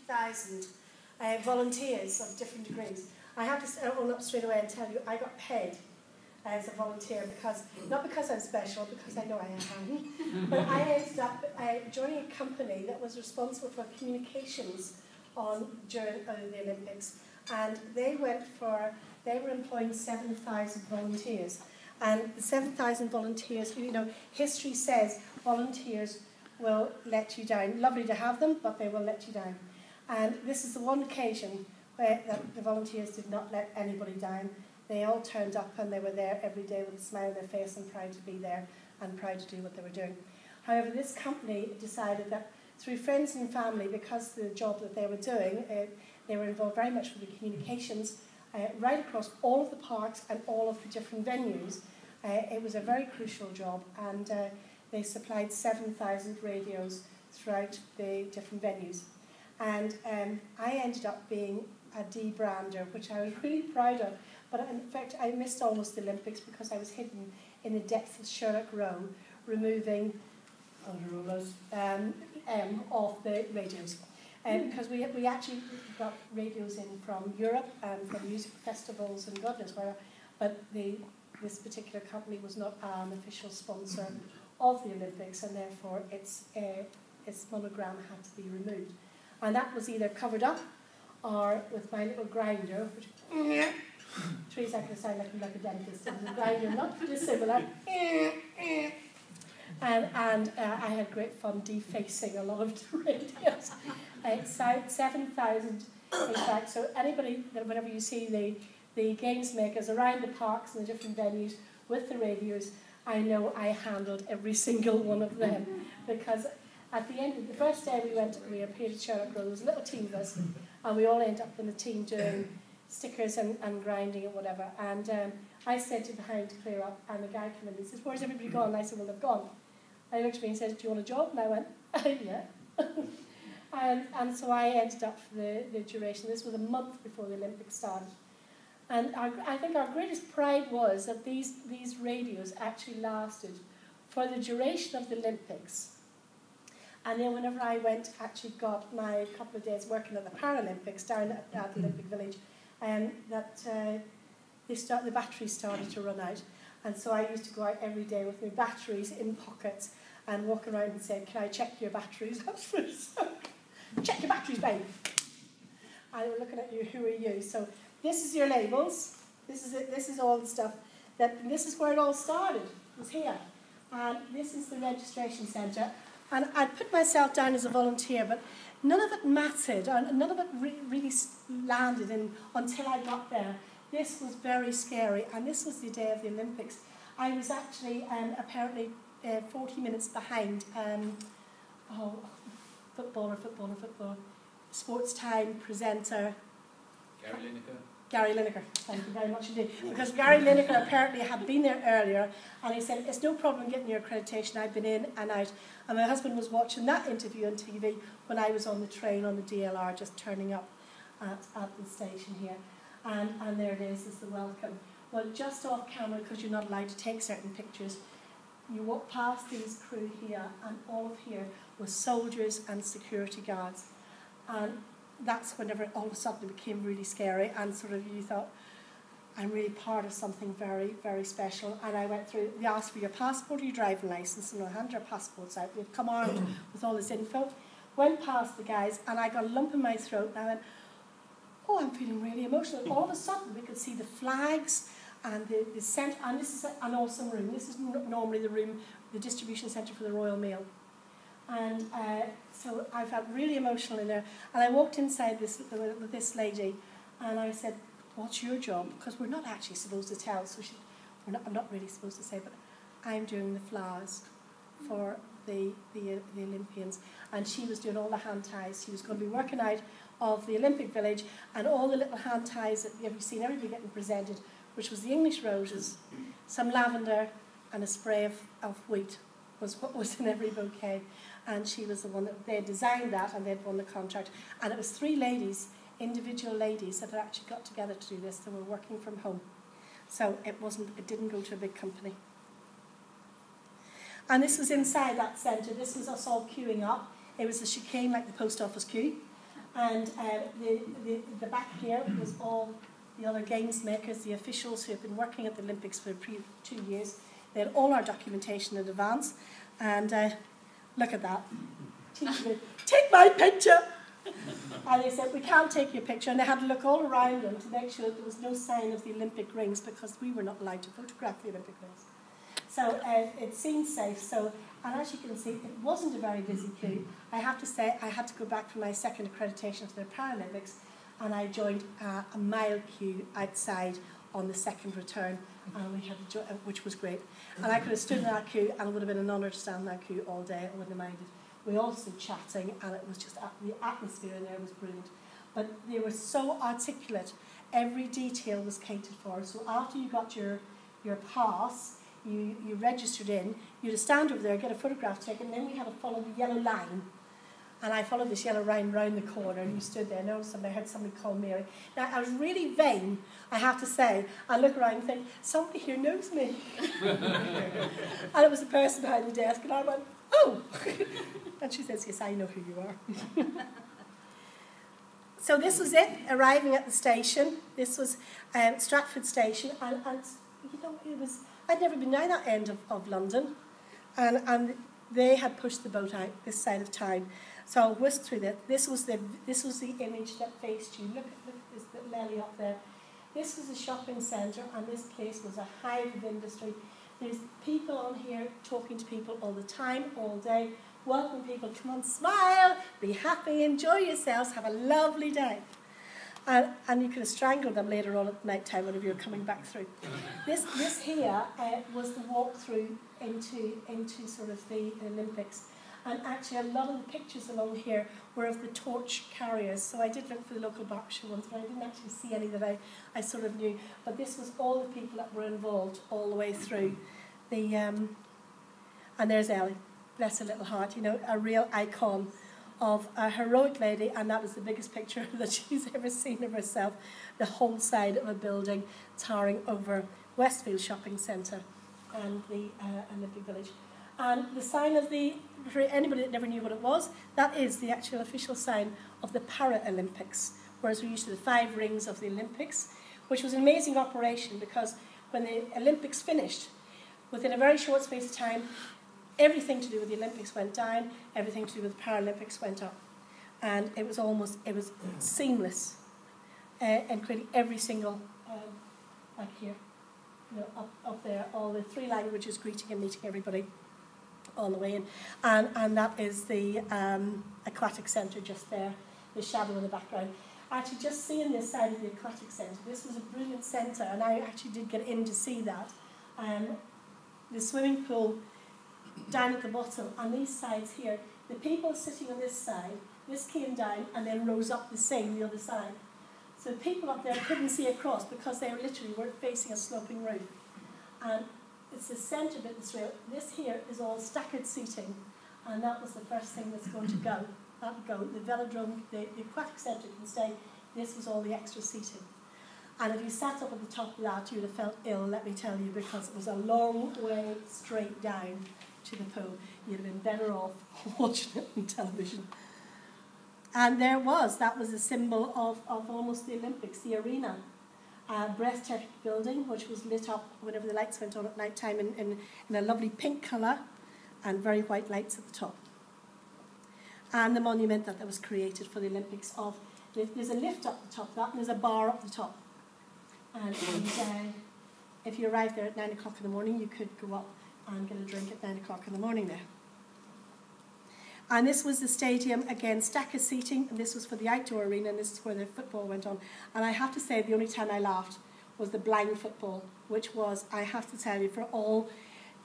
70,000 volunteers of different degrees. I have to own up straight away and tell you, I got paid as a volunteer, because not because I'm special, because I know I am, but I ended up joining a company that was responsible for communications during the Olympics, and they were employing 7,000 volunteers, and the 7,000 volunteers, you know, history says volunteers will let you down. Lovely to have them, but they will let you down. And this is the one occasion where the volunteers did not let anybody down. They all turned up and they were there every day with a smile on their face and proud to be there and proud to do what they were doing. However, this company decided that through friends and family, because of the job that they were doing, they were involved very much with the communications right across all of the parks and all of the different venues. It was a very crucial job, and they supplied 7,000 radios throughout the different venues. And I ended up being a debrander, which I was really proud of. But in fact, I missed almost the Olympics because I was hidden in the depths of Sherlock Row, removing rollers off the radios. Because we actually got radios in from Europe and from music festivals and God knows where, but this particular company was not an official sponsor of the Olympics, and therefore its monogram had to be removed. And that was either covered up or with my little grinder, which trees are going to sound like a dentist. It was a grinder, not dissimilar. And I had great fun defacing a lot of the radios. It's 7,000 in fact. So anybody, whenever you see the games makers around the parks and the different venues with the radios, I know I handled every single one of them, because at the end of the first day we appeared at Sherlock Row. There was a little team of us, and we all ended up in a team doing stickers and grinding and whatever. And I said to the hound to clear up, and the guy came in and he says, "Where's everybody gone?" And I said, "Well, they've gone." And he looked at me and said, "Do you want a job?" And I went, "Yeah." and so I ended up for the duration. This was a month before the Olympics started. And I think our greatest pride was that these radios actually lasted for the duration of the Olympics. And then whenever I actually got my couple of days working at the Paralympics down at the Olympic Village, the batteries started to run out. And so I used to go out every day with my batteries in pockets and walk around and say, "Can I check your batteries?" "Check your batteries, babe." And they were looking at you, "Who are you?" So this is your labels. This is it. This is all the stuff. This is where it all started. It was here. And this is the registration centre. And I put myself down as a volunteer, but none of it mattered. None of it really landed until I got there. This was very scary, and this was the day of the Olympics. I was actually apparently 40 minutes behind footballer, sports time presenter. Gary Lineker, thank you very much indeed. Because Gary Lineker apparently had been there earlier, and he said, "It's no problem getting your accreditation. I've been in and out." And my husband was watching that interview on TV when I was on the train on the DLR, just turning up at the station here. And there it is the welcome. Well, just off camera, because you're not allowed to take certain pictures, you walk past these crew here, and all of here was soldiers and security guards. And that's whenever all of a sudden it became really scary, and sort of you thought, I'm really part of something very, very special. And I went through, they asked for your passport or your driving licence, and I handed our passports out. We'd come armed with all this info. Went past the guys, and I got a lump in my throat, and I went, "Oh, I'm feeling really emotional." All of a sudden we could see the flags and the centre, and this is an awesome room. This is normally the room, the distribution centre for the Royal Mail. And so I felt really emotional in there. And I walked inside with this lady, and I said, "What's your job?" Because we're not actually supposed to tell. So I'm not really supposed to say, but I'm doing the flowers for the Olympians. And she was doing all the hand ties. She was going to be working out of the Olympic Village, and all the little hand ties that you've seen everybody getting presented, which was the English roses, some lavender, and a spray of wheat was what was in every bouquet. And she was the one that they designed that, and they'd won the contract. And it was 3 ladies, individual ladies, that had actually got together to do this. They were working from home, so it didn't go to a big company. And this was inside that centre. This was us all queuing up. It was a chicane like the post office queue, And the back here was all the other games makers, the officials who have been working at the Olympics for 2 years. They had all our documentation in advance. And look at that. Take my picture! And they said, we can't take your picture. And they had to look all around them to make sure that there was no sign of the Olympic rings, because we were not allowed to photograph the Olympic rings. So it seemed safe. So, and as you can see, it wasn't a very busy queue. I have to say, I had to go back for my second accreditation for the Paralympics, and I joined a mile queue outside on the second return, and we had which was great. And I could have stood in that queue, and it would have been an honour to stand in that queue all day. I wouldn't have minded. We all stood chatting, and it was just, the atmosphere in there was brilliant. But they were so articulate. Every detail was catered for. So after you got your pass, you registered in, you had to stand over there, get a photograph taken, and then we had to follow the yellow line. And I followed this yellow line round the corner, and you stood there, and all of a sudden I heard somebody call Mary. Now, I was really vain, I have to say. I look around and think, somebody here knows me. And it was the person behind the desk, and I went, oh! And she says, yes, I know who you are. So this was it, arriving at the station. This was Stratford Station, and you know, it was, I'd never been down that end of London, and they had pushed the boat out this side of town. So I'll whisk through that. This was the image that faced you. Look at this little lily up there. This was a shopping centre, and this place was a hive of industry. There's people on here talking to people all the time, all day. Welcome people, come on, smile, be happy, enjoy yourselves, have a lovely day. And you could have strangled them later on at night time whenever you're coming back through. This here was the walk through into sort of the Olympics. And actually a lot of the pictures along here were of the torch carriers. So I did look for the local Berkshire ones, but I didn't actually see any that I sort of knew. But this was all the people that were involved all the way through. And there's Ellie, bless her little heart, you know, a real icon of a heroic lady, and that was the biggest picture that she's ever seen of herself, the whole side of a building towering over Westfield Shopping Centre and the Olympic Village. And the sign of for anybody that never knew what it was, that is the actual official sign of the Paralympics, whereas we're used to the 5 rings of the Olympics, which was an amazing operation because when the Olympics finished, within a very short space of time, everything to do with the Olympics went down, everything to do with the Paralympics went up. And it was seamless in creating every single, like here, you know, up there, all the 3 languages greeting and meeting everybody all the way in. And that is the aquatic centre just there, the shadow in the background. Actually, just seeing this side of the aquatic centre, this was a brilliant centre, and I actually did get in to see that. The swimming pool down at the bottom, and these sides here, the people sitting on this side, this came down and then rose up the same the other side. So people up there couldn't see across because they literally weren't facing a sloping roof. And it's the centre bit that's real. This here is all staggered seating, and that was the first thing that's going to go. That would go. The velodrome, the aquatic centre can stay. This was all the extra seating. And if you sat up at the top of that, you'd have felt ill, let me tell you, because it was a long way straight down to the pool. You'd have been better off watching it on television. And that was a symbol of almost the Olympics, the arena. Breathtaking building, which was lit up whenever the lights went on at night time in a lovely pink colour and very white lights at the top. And the monument that was created for the Olympics there's a lift up the top of that, and there's a bar up the top. And if you arrived there at 9 o'clock in the morning, you could go up and get a drink at 9 o'clock in the morning there. And this was the stadium, again, stack of seating, and this was for the outdoor arena, and this is where the football went on. And I have to say, the only time I laughed was the blind football, which was, I have to tell you, for all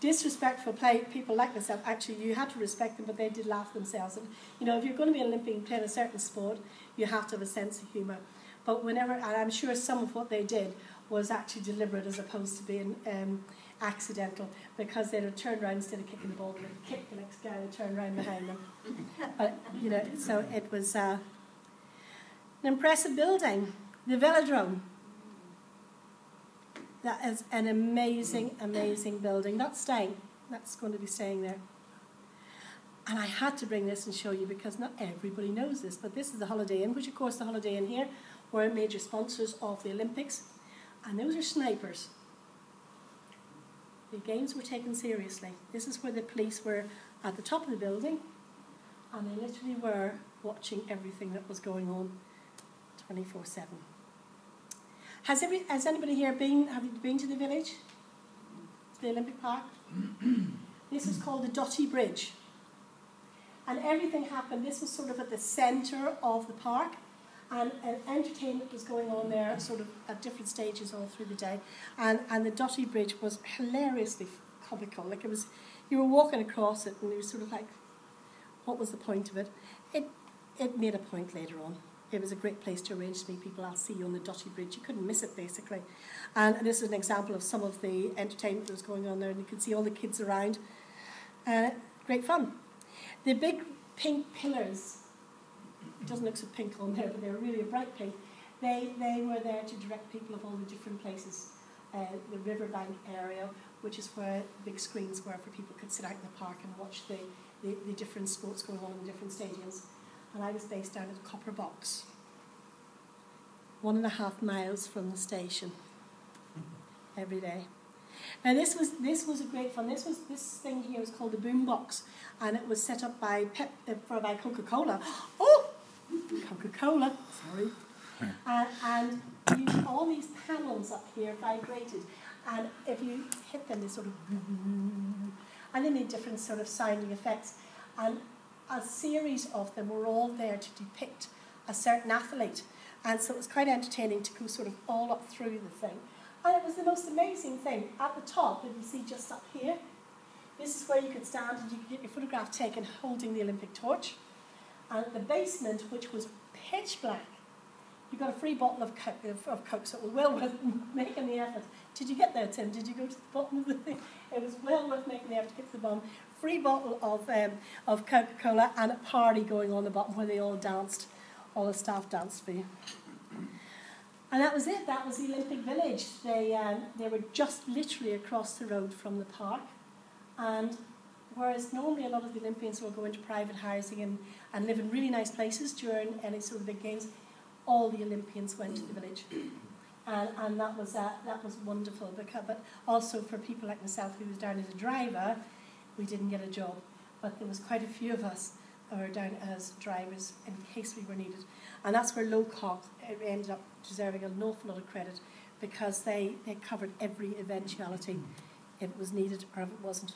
disrespectful people like myself, actually, you had to respect them, but they did laugh themselves. And, you know, if you're going to be an Olympian playing a certain sport, you have to have a sense of humour. But and I'm sure some of what they did was actually deliberate as opposed to being accidental, because they'd have turned around instead of kicking the ball, they'd kick the next guy and turn around behind them. But, you know, so it was an impressive building. The velodrome. That is an amazing, amazing building. That's staying. That's going to be staying there. And I had to bring this and show you because not everybody knows this, but this is the Holiday Inn, which of course the Holiday Inn here were major sponsors of the Olympics. And those are snipers. The games were taken seriously. This is where the police were at the top of the building, and they literally were watching everything that was going on 24/7. Has anybody here been, have you been to the village? To the Olympic Park? This is called the Dotty Bridge. And everything happened, this was sort of at the centre of the park, and entertainment was going on there sort of at different stages all through the day. And the Dotty Bridge was hilariously comical. Like it was, you were walking across it and it was sort of like, what was the point of it? It made a point later on. It was a great place to arrange to meet people. I'll see you on the Dotty Bridge. You couldn't miss it, basically. And this is an example of some of the entertainment that was going on there, and you could see all the kids around. Great fun. The big pink pillars, it doesn't look so pink on there, but they were really a bright pink. They were there to direct people of all the different places. The riverbank area, which is where big screens were for people could sit out in the park and watch the different sports going on in the different stadiums. And I was based down at Copper Box, 1.5 miles from the station, every day. Now this was a great fun. This thing here was called the Boom Box, and it was set up by Coca-Cola. Oh, Coca-Cola, sorry. And all these panels up here vibrated, and if you hit them, they sort of, and they made different sort of sounding effects. And a series of them were all there to depict a certain athlete, and so it was quite entertaining to go sort of all up through the thing. And it was the most amazing thing. At the top, if you see just up here, this is where you could stand and you could get your photograph taken holding the Olympic torch. And at the basement, which was pitch black, you got a free bottle of Coke, so it was well worth making the effort. Did you get there, Tim? Did you go to the bottom of the thing? It was well worth making the effort to get to the bottom. Free bottle of Coca-Cola and a party going on the bottom where they all danced. All the staff danced for you. And that was it. That was the Olympic Village. They were just literally across the road from the park. And whereas normally a lot of the Olympians will go into private housing and live in really nice places during any sort of big games, all the Olympians went to the village. And that was wonderful. But also for people like myself who was down as a driver, we didn't get a job. But there was quite a few of us who were down as drivers in case we were needed. And that's where Locock ended up deserving an awful lot of credit, because they covered every eventuality if it was needed or if it wasn't.